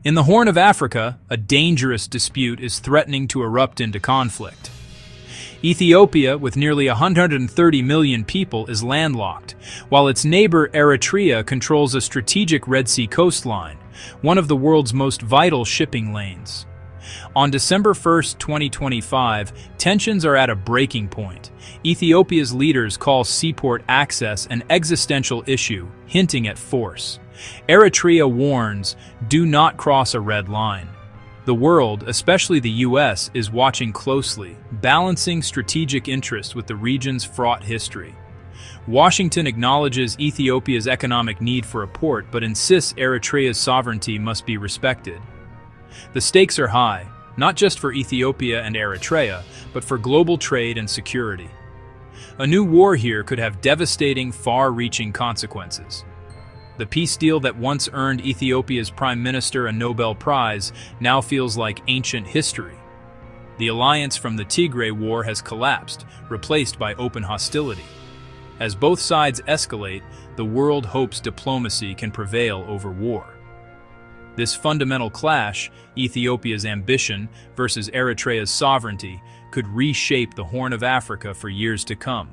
In the Horn of Africa, a dangerous dispute is threatening to erupt into conflict. Ethiopia, with nearly 130 million people, is landlocked, while its neighbor Eritrea controls a strategic Red Sea coastline, one of the world's most vital shipping lanes. On December 1, 2025, tensions are at a breaking point. Ethiopia's leaders call seaport access an existential issue, hinting at force. Eritrea warns, "Do not cross a red line." The world, especially the US, is watching closely, balancing strategic interest with the region's fraught history. Washington acknowledges Ethiopia's economic need for a port but insists Eritrea's sovereignty must be respected. The stakes are high, not just for Ethiopia and Eritrea, but for global trade and security. A new war here could have devastating, far-reaching consequences. The peace deal that once earned Ethiopia's prime minister a Nobel Prize now feels like ancient history. The alliance from the Tigray War has collapsed, replaced by open hostility. As both sides escalate, the world hopes diplomacy can prevail over war. This fundamental clash, Ethiopia's ambition versus Eritrea's sovereignty, could reshape the Horn of Africa for years to come.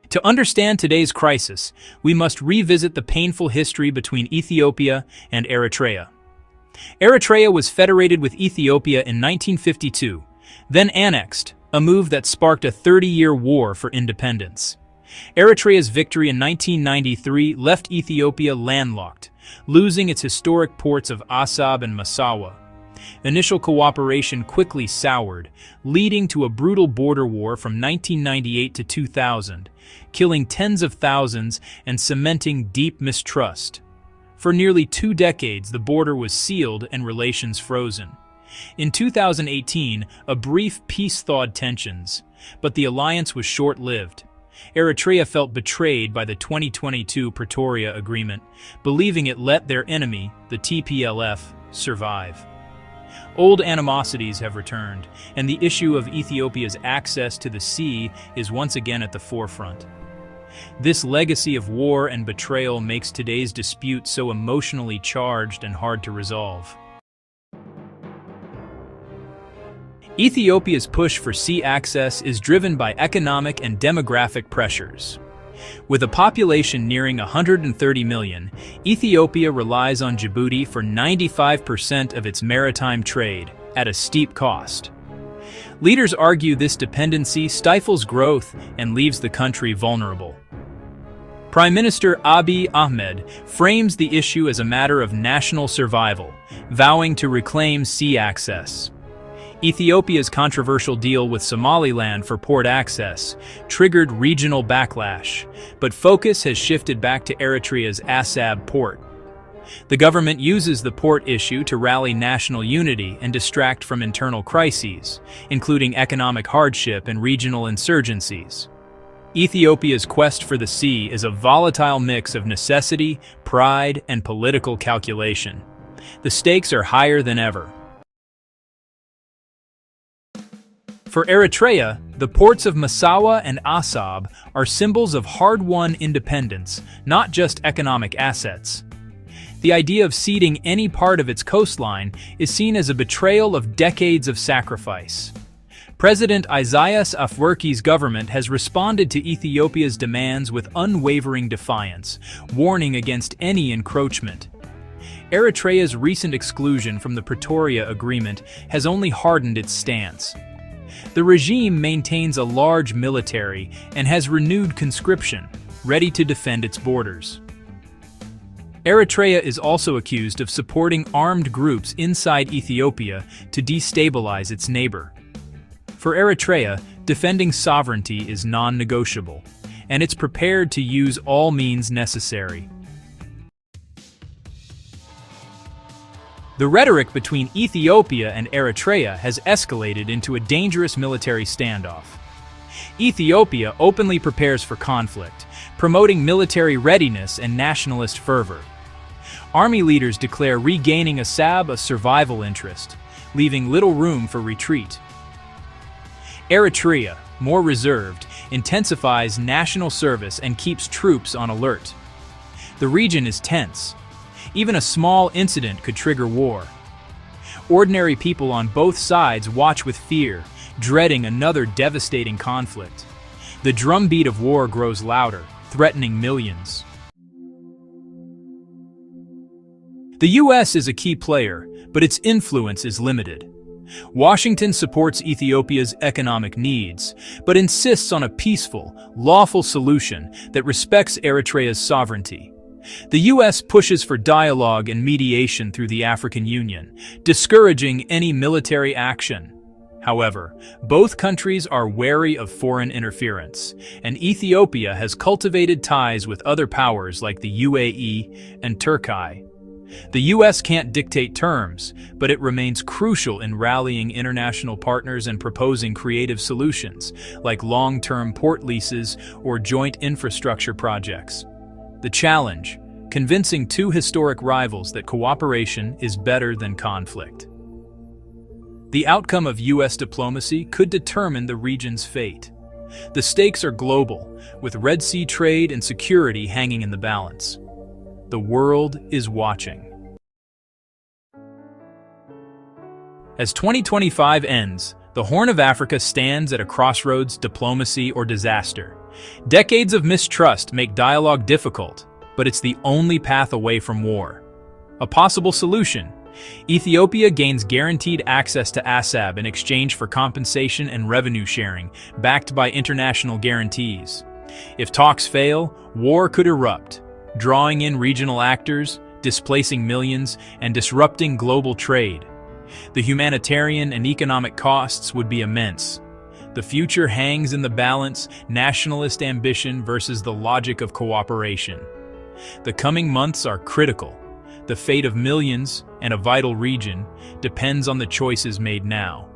To understand today's crisis, we must revisit the painful history between Ethiopia and Eritrea. Eritrea was federated with Ethiopia in 1952, then annexed, a move that sparked a 30-year war for independence. Eritrea's victory in 1993 left Ethiopia landlocked, losing its historic ports of Assab and Massawa. Initial cooperation quickly soured, leading to a brutal border war from 1998 to 2000, killing tens of thousands and cementing deep mistrust. For nearly 2 decades, the border was sealed and relations frozen. In 2018, a brief peace thawed tensions, but the alliance was short-lived. Eritrea felt betrayed by the 2022 Pretoria Agreement, believing it let their enemy, the TPLF, survive. Old animosities have returned, and the issue of Ethiopia's access to the sea is once again at the forefront. This legacy of war and betrayal makes today's dispute so emotionally charged and hard to resolve. Ethiopia's push for sea access is driven by economic and demographic pressures. With a population nearing 130 million, Ethiopia relies on Djibouti for 95% of its maritime trade, at a steep cost. Leaders argue this dependency stifles growth and leaves the country vulnerable. Prime Minister Abiy Ahmed frames the issue as a matter of national survival, vowing to reclaim sea access. Ethiopia's controversial deal with Somaliland for port access triggered regional backlash, but focus has shifted back to Eritrea's Assab port. The government uses the port issue to rally national unity and distract from internal crises, including economic hardship and regional insurgencies. Ethiopia's quest for the sea is a volatile mix of necessity, pride, and political calculation. The stakes are higher than ever. For Eritrea, the ports of Massawa and Assab are symbols of hard-won independence, not just economic assets. The idea of ceding any part of its coastline is seen as a betrayal of decades of sacrifice. President Isaias Afwerki's government has responded to Ethiopia's demands with unwavering defiance, warning against any encroachment. Eritrea's recent exclusion from the Pretoria Agreement has only hardened its stance. The regime maintains a large military and has renewed conscription, ready to defend its borders. Eritrea is also accused of supporting armed groups inside Ethiopia to destabilize its neighbor. For Eritrea, defending sovereignty is non-negotiable, and it's prepared to use all means necessary. The rhetoric between Ethiopia and Eritrea has escalated into a dangerous military standoff. Ethiopia openly prepares for conflict, promoting military readiness and nationalist fervor. Army leaders declare regaining Assab a survival interest, leaving little room for retreat. Eritrea, more reserved, intensifies national service and keeps troops on alert. The region is tense. Even a small incident could trigger war. Ordinary people on both sides watch with fear, dreading another devastating conflict. The drumbeat of war grows louder, threatening millions. The U.S. is a key player, but its influence is limited. Washington supports Ethiopia's economic needs, but insists on a peaceful, lawful solution that respects Eritrea's sovereignty. The U.S. pushes for dialogue and mediation through the African Union, discouraging any military action. However, both countries are wary of foreign interference, and Ethiopia has cultivated ties with other powers like the UAE and Turkey. The U.S. can't dictate terms, but it remains crucial in rallying international partners and proposing creative solutions, like long-term port leases or joint infrastructure projects. The challenge: convincing two historic rivals that cooperation is better than conflict. The outcome of U.S. diplomacy could determine the region's fate. The stakes are global, with Red Sea trade and security hanging in the balance. The world is watching. As 2025 ends, the Horn of Africa stands at a crossroads: diplomacy or disaster. Decades of mistrust make dialogue difficult, but it's the only path away from war. A possible solution: Ethiopia gains guaranteed access to Assab in exchange for compensation and revenue sharing, backed by international guarantees. If talks fail, war could erupt, drawing in regional actors, displacing millions, and disrupting global trade. The humanitarian and economic costs would be immense. The future hangs in the balance: nationalist ambition versus the logic of cooperation. The coming months are critical. The fate of millions and a vital region depends on the choices made now.